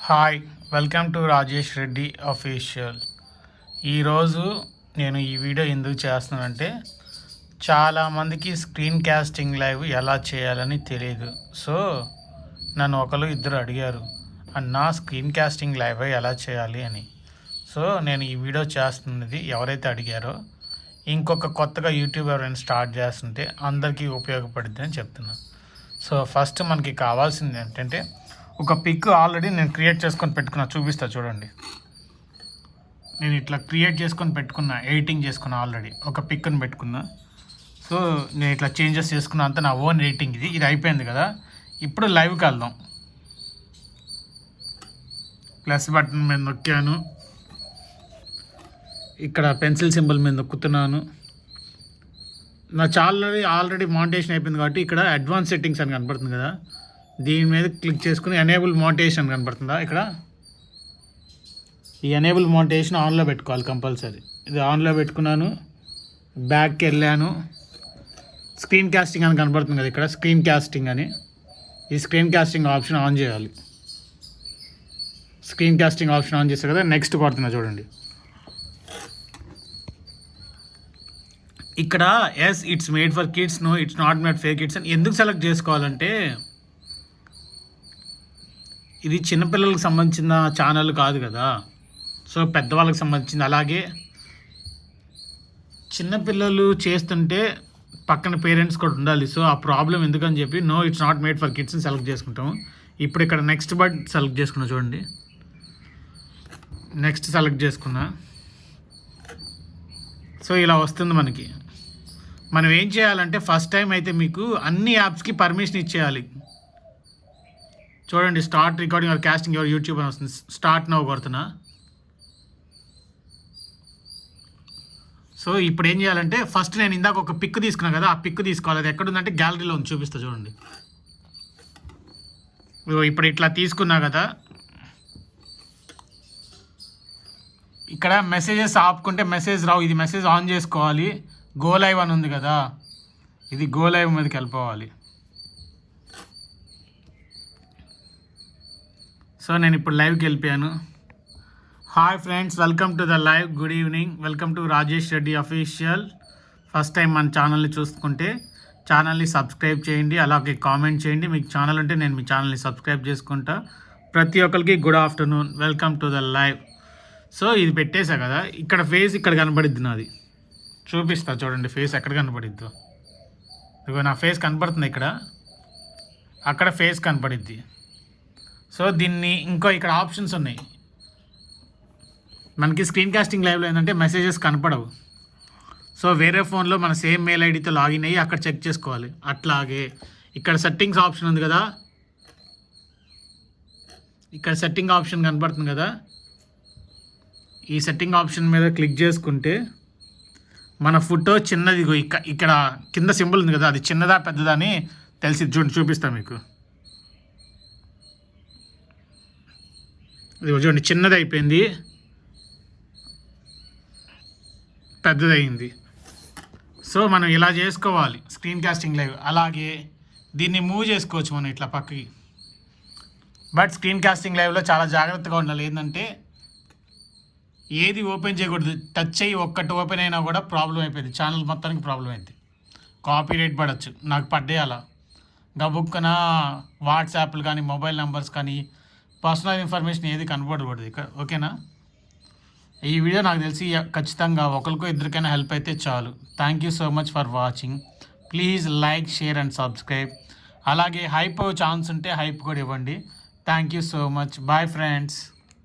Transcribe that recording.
Hi, welcome to Rajesh Reddy official. ఈరోజు నేను ఈ వీడియో ఎందుకు చేస్తున్నానంటే చాలామందికి స్క్రీన్ కాస్టింగ్ లైవ్ ఎలా చేయాలని తెలియదు. సో నన్ను ఇద్దరు అడిగారు, అన్నా స్క్రీన్ కాస్టింగ్ లైవ్ ఎలా చేయాలి అని. సో నేను ఈ వీడియో చేస్తున్నది ఎవరైతే అడిగారో ఇంకొక కొత్తగా యూట్యూబ్ ఎవరైనా స్టార్ట్ చేస్తుంటే అందరికీ ఉపయోగపడుద్ది అని చెప్తున్నాను. సో ఫస్ట్ మనకి కావాల్సింది ఏంటంటే ఒక పిక్ ఆల్రెడీ నేను క్రియేట్ చేసుకొని పెట్టుకున్నా, చూపిస్తా చూడండి. నేను ఇట్లా క్రియేట్ చేసుకొని పెట్టుకున్నా, ఎడిటింగ్ చేసుకున్నా, ఆల్రెడీ ఒక పిక్ని పెట్టుకున్నా. సో నేను ఇట్లా చేంజెస్ చేసుకున్నా, అంతా నా ఓన్ ఎడిటింగ్. ఇది అయిపోయింది కదా. ఇప్పుడు లైవ్కి వెళ్దాం. ప్లస్ బటన్ మీద నొక్కాను, ఇక్కడ పెన్సిల్ సింబల్ మీద నొక్కుతున్నాను. నా ఆల్రెడీ మానిటేషన్ అయిపోయింది కాబట్టి ఇక్కడ అడ్వాన్స్ సెట్టింగ్స్ అని కనపడుతుంది కదా, దీని మీద క్లిక్ చేసుకుని ఎనేబుల్ మోనిటైజేషన్ కనపడుతుందా ఇక్కడ. ఈ ఎనేబుల్ మోనిటైజేషన్ ఆన్లో పెట్టుకోవాలి కంపల్సరీ. ఇది ఆన్లో పెట్టుకున్నాను, బ్యాక్కి వెళ్ళాను. స్క్రీన్ కాస్టింగ్ అని కనపడుతుంది కదా ఇక్కడ, స్క్రీన్ కాస్టింగ్ అని. ఈ స్క్రీన్ కాస్టింగ్ ఆప్షన్ ఆన్ చేయాలి. స్క్రీన్ కాస్టింగ్ ఆప్షన్ ఆన్ చేస్తే కదా నెక్స్ట్ కొడుతున్నా చూడండి. ఇక్కడ yes it's made for kids, no it's not made for kids అని ఎందుకు సెలెక్ట్ చేసుకోవాలంటే ఇది చిన్నపిల్లలకు సంబంధించిన ఛానల్ కాదు కదా, సో పెద్దవాళ్ళకి సంబంధించింది. అలాగే చిన్నపిల్లలు చేస్తుంటే పక్కన పేరెంట్స్ కూడా ఉండాలి. సో ఆ ప్రాబ్లం ఎందుకని చెప్పి no it's not made for కిడ్స్ని సెలెక్ట్ చేసుకుంటాము. ఇప్పుడు ఇక్కడ నెక్స్ట్ బట్ సెలెక్ట్ చేసుకున్నా చూడండి. నెక్స్ట్ సెలెక్ట్ చేసుకున్నా. సో ఇలా వస్తుంది మనకి. మనం ఏం చేయాలంటే ఫస్ట్ టైం అయితే మీకు అన్ని యాప్స్కి పర్మిషన్ ఇచ్చేయాలి. చూడండి, start recording or casting your YouTube అని వస్తుంది. స్టార్ట్ నౌ కొడుతున్నా. సో ఇప్పుడు ఏం చేయాలంటే ఫస్ట్ నేను ఇందాక ఒక పిక్ తీసుకున్నా కదా, ఆ పిక్ తీసుకోవాలి. అది ఎక్కడుందంటే గ్యాలరీలో ఉంది, చూపిస్తా చూడండి. ఇప్పుడు ఇట్లా తీసుకున్నా కదా, ఇక్కడ మెసేజెస్ ఆపుకుంటే మెసేజ్ రావు. ఇది మెసేజ్ ఆన్ చేసుకోవాలి. గో లైవ్ అని ఉంది కదా, ఇది గో లైవ్ మీదకి వెళ్ళిపోవాలి. సో నేను ఇప్పుడు లైవ్కి వెళ్ళిపోయాను. Hi friends, welcome to the live. Good evening, welcome to Rajesh Reddy official. First time మన ఛానల్ని చూసుకుంటే ఛానల్ని సబ్స్క్రైబ్ చేయండి, అలాగే కామెంట్ చేయండి. మీకు ఛానల్ ఉంటే నేను మీ ఛానల్ని సబ్స్క్రైబ్ చేసుకుంటా. ప్రతి ఒక్కరికి good afternoon, welcome to the live. So ఇది పెట్టేశా కదా, ఇక్కడ ఫేస్ ఇక్కడ కనపడిద్ది నాది. చూపిస్తా చూడండి ఫేస్ ఎక్కడ కనపడిద్దో. ఇదిగో నా ఫేస్ కనపడుతుంది ఇక్కడ, అక్కడ ఫేస్ కనపడిద్ది. సో దీన్ని ఇక్కడ ఆప్షన్స్ ఉన్నాయి. మనకి స్క్రీన్ కాస్టింగ్ లైవ్లో ఏంటంటే మెసేజెస్ కనపడవు. సో వేరే ఫోన్లో మన సేమ్ మెయిల్ ఐడితో లాగిన్ అయ్యి అక్కడ చెక్ చేసుకోవాలి. అట్లాగే ఇక్కడ సెట్టింగ్స్ ఆప్షన్ ఉంది కదా, ఇక్కడ సెట్టింగ్ ఆప్షన్ కనపడుతుంది కదా, ఈ సెట్టింగ్ ఆప్షన్ మీద క్లిక్ చేసుకుంటే మన ఫోటో చిన్నది ఇక్కడ కింద సింబల్ ఉంది కదా, అది చిన్నదా పెద్దదా అని తెలిసి చూపిస్తాను మీకు. ఇది చూడండి, చిన్నది అయిపోయింది, పెద్దదయింది. సో మనం ఇలా చేసుకోవాలి స్క్రీన్ కాస్టింగ్ లైవ్. అలాగే దీన్ని మూవ్ చేసుకోవచ్చు మనం ఇట్లా పక్కకి. బట్ స్క్రీన్ కాస్టింగ్ లైవ్లో చాలా జాగ్రత్తగా ఉండాలి. ఏంటంటే ఏది ఓపెన్ చేయకూడదు. టచ్ అయ్యి ఒక్కటి ఓపెన్ అయినా కూడా ప్రాబ్లం అయిపోయింది, ఛానల్ మొత్తానికి ప్రాబ్లం అయింది. కాపీ రేట్ పడవచ్చు. నాకు పడ్డే అలా గబుక్కన వాట్సాప్లు కానీ మొబైల్ నెంబర్స్ కానీ పర్సనల్ ఇన్ఫర్మేషన్ ఏది కనపడకూడదు ఇక్కడ, ఓకేనా. ఈ వీడియో నాకు తెలిసి ఖచ్చితంగా ఒకరికో ఇద్దరికైనా హెల్ప్ అయితే చాలు. Thank you so much for watching. Please like, share and subscribe. అలాగే హైప్ ఛాన్స్ ఉంటే హైప్ కూడా ఇవ్వండి. Thank you so much. Bye friends.